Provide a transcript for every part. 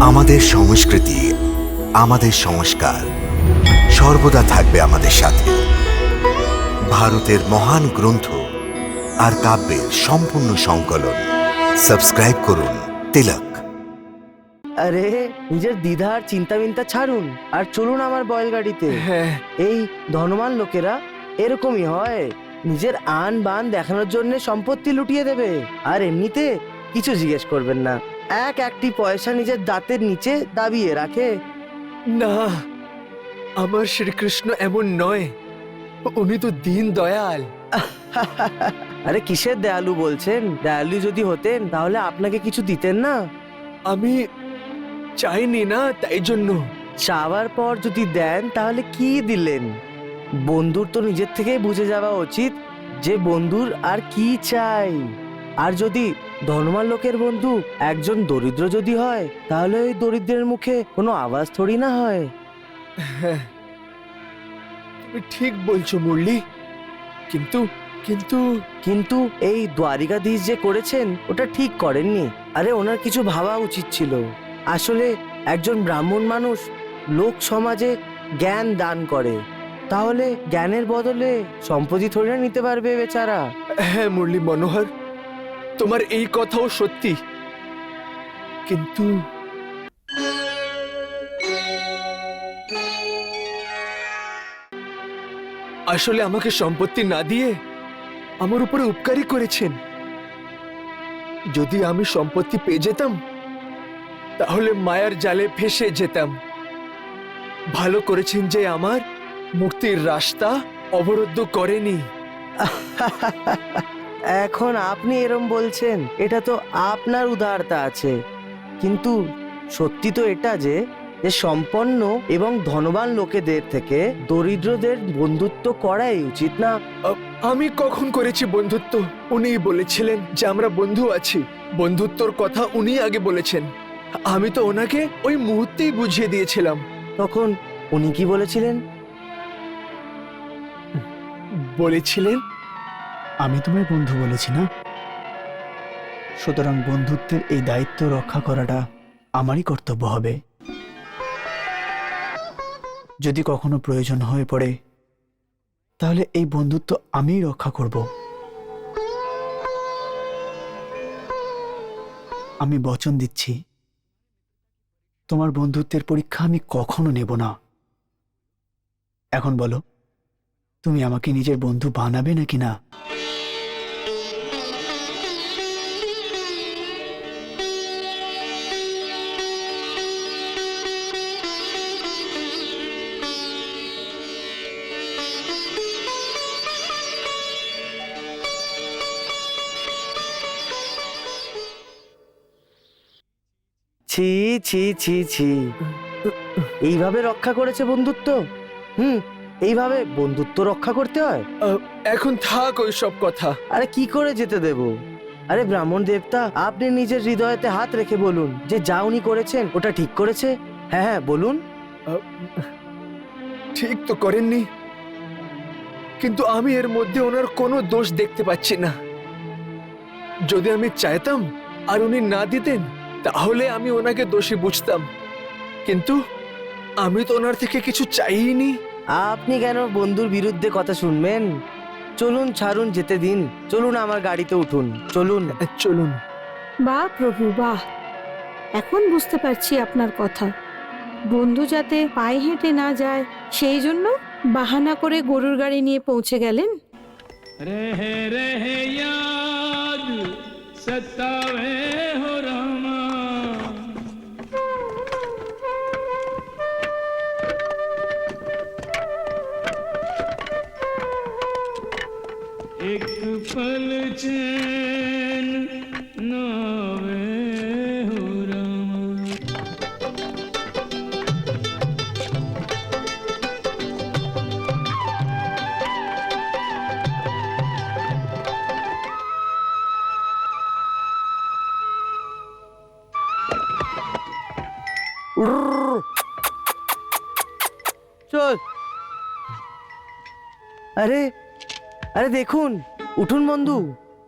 আমাদের সংস্কৃতি, আমাদের সংস্কার সর্বদা থাকবে আমাদের সাথে। ভারতের মহান গ্রন্থ আর কাব্যের সম্পূর্ণ সংকলন। সাবস্ক্রাইব করুন তিলক। আরে নিজের দ্বিধা আর চিন্তা মিন্তা ছাড়ুন আর চলুন আমার বয়েল গাড়িতে। হ্যাঁ, এই ধনবান লোকেরা এরকমই হয়, নিজের আন বান দেখানোর জন্য সম্পত্তি লুটিয়ে দেবে আর এমনিতে কিছু জিজ্ঞেস করবেন না। একটি পয়সা নিজের দাঁতের নিচে দাবিয়ে রাখে। না, আমার শ্রীকৃষ্ণ এমন নয়, উনি তো দীন দয়াল। আরে কিসের দয়ালু বলছেন? দয়ালু যদি হতেন তাহলে আপনাকে কিছু দিতেন না। আমি চাইনি না, তাই জন্য। চাওয়ার পর যদি দেন তাহলে কি দিলেন? বন্ধুর তো নিজের থেকেই বুঝে যাওয়া উচিত যে বন্ধুর আর কি চাই। আর যদি ধনবান লোকের বন্ধু একজন দরিদ্র যদি হয় তাহলে ওই দরিদ্রের মুখে কোনো আওয়াজ থোড়ি না হয়। হ্যাঁ, তুমি ঠিক বলছো মুরলি, কিন্তু কিন্তু কিন্তু এই দ্বারিকাধীশ যে করেছেন ওটা ঠিক করেননি। আরে ওনার কিছু ভাবা উচিত ছিল। আসলে একজন ব্রাহ্মণ মানুষ লোক সমাজে জ্ঞান দান করে, তাহলে জ্ঞানের বদলে সম্পত্তি থোড়ি না নিতে পারবে বেচারা। হ্যাঁ মুরলি মনোহর, তোমার এই কথাও সত্যি, কিন্তু আসলে আমাকে সম্পত্তি না দিয়ে আমার উপরে উপকারই করেছেন। যদি আমি সম্পত্তি পেয়ে যেতাম তাহলে মায়ার জালে ফেসে যেতাম। ভালো করেছেন যে আমার মুক্তির রাস্তা অবরুদ্ধ করেনি। এখন আপনি এরম বলছেন, এটা তো আপনার উদারতা আছে, কিন্তু সত্যি তো এটা যে সম্পন্ন এবং ধনবান লোকেদের থেকে দরিদ্রদের বন্ধুত্ব করাই উচিত না। আমি কখন করেছি বন্ধুত্ব? উনিই বলেছিলেন যে আমরা বন্ধু আছি। বন্ধুত্বর কথা উনি আগে বলেছেন, আমি তো ওনাকে ওই মুহূর্তেই বুঝিয়ে দিয়েছিলাম। তখন উনি কি বলেছিলেন? বলেছিলেন আমি তোমায় বন্ধু বলেছি না, সুতরাং বন্ধুত্বের এই দায়িত্ব রক্ষা করাটা আমারই কর্তব্য হবে। যদি কখনো প্রয়োজন হয়ে পড়ে তাহলে এই বন্ধুত্ব আমিই রক্ষা করব। আমি বচন দিচ্ছি, তোমার বন্ধুত্বের পরীক্ষা আমি কখনো নেব না। এখন বলো, তুমি আমাকে নিজের বন্ধু বানাবে নাকি না? ছি ছি ছি ছি, এইভাবে রক্ষা করেছে বন্ধুত্ব? এইভাবে বন্ধুত্ব রক্ষা করতে হয়? এখন থাক ওই সব কথা। আরে কি করে যেতে দেব? আরে ব্রাহ্মণ দেবতা, আপনি নিজের হৃদয়তে হাত রেখে বলুন যে যা উনি করেছেন ওটা ঠিক করেছে। হ্যাঁ হ্যাঁ বলুন। ঠিক তো করেননি, কিন্তু আমি এর মধ্যে ওনার কোনো দোষ দেখতে পাচ্ছি না। যদি আমি চাইতাম আর উনি না দিতেন তাহলে আমি ওনাকে দোষী বুঝতাম, কিন্তু আমি তো ওনার থেকে কিছু চাইনি। আপনি কেন বন্ধুর বিরুদ্ধে কথা শুনবেন? চলুন, ছাড়ুন, যেতে দিন। চলুন আমার গাড়িতে উঠুন, চলুন। চলুন। বাহ প্রভু বাহ, এখন বুঝতে পারছি আপনার কথা। বন্ধু যাতে পায়ে হেঁটে না যায় সেই জন্য বাহানা করে গরুর গাড়ি নিয়ে পৌঁছে গেলেন। रहे रहे याद सतावे हो रामा, एक पल चैन नावे हो रामा। চল। আরে আরে দেখুন, উঠুন বন্ধু,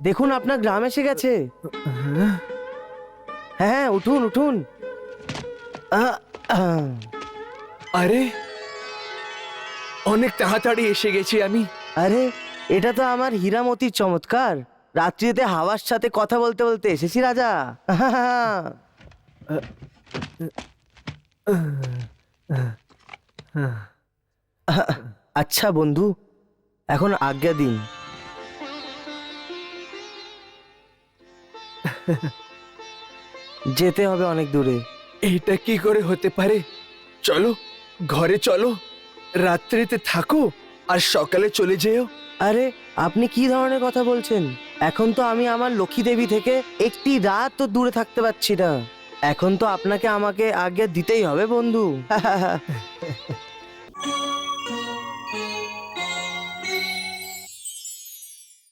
দেখুন আপনার গ্রাম এসে গেছে। হ্যাঁ হ্যাঁ উঠুন উঠুন। আহ, আহ। আরে অনেক তাড়াতাড়ি এসে গেছি আমি। আরে এটা তো আমার হীরামতির চমৎকার। রাত্রিতে হাওয়ার সাথে কথা বলতে বলতে এসেছি রাজা। আচ্ছা বন্ধু, এখন আজ্ঞা দিন। যেতে হবে অনেক দূরে। এইটা কি করে হতে পারে? চলো ঘরে চলো, রাত্রিতে থাকো আর সকালে চলে যেও। আরে আপনি কি ধরনের কথা বলছেন? এখন তো আমি আমার লক্ষ্মী দেবী থেকে একটি রাত তো দূরে থাকতে পারছি না। এখন তো আপনাকে আমাকে আজ্ঞা দিতেই হবে বন্ধু।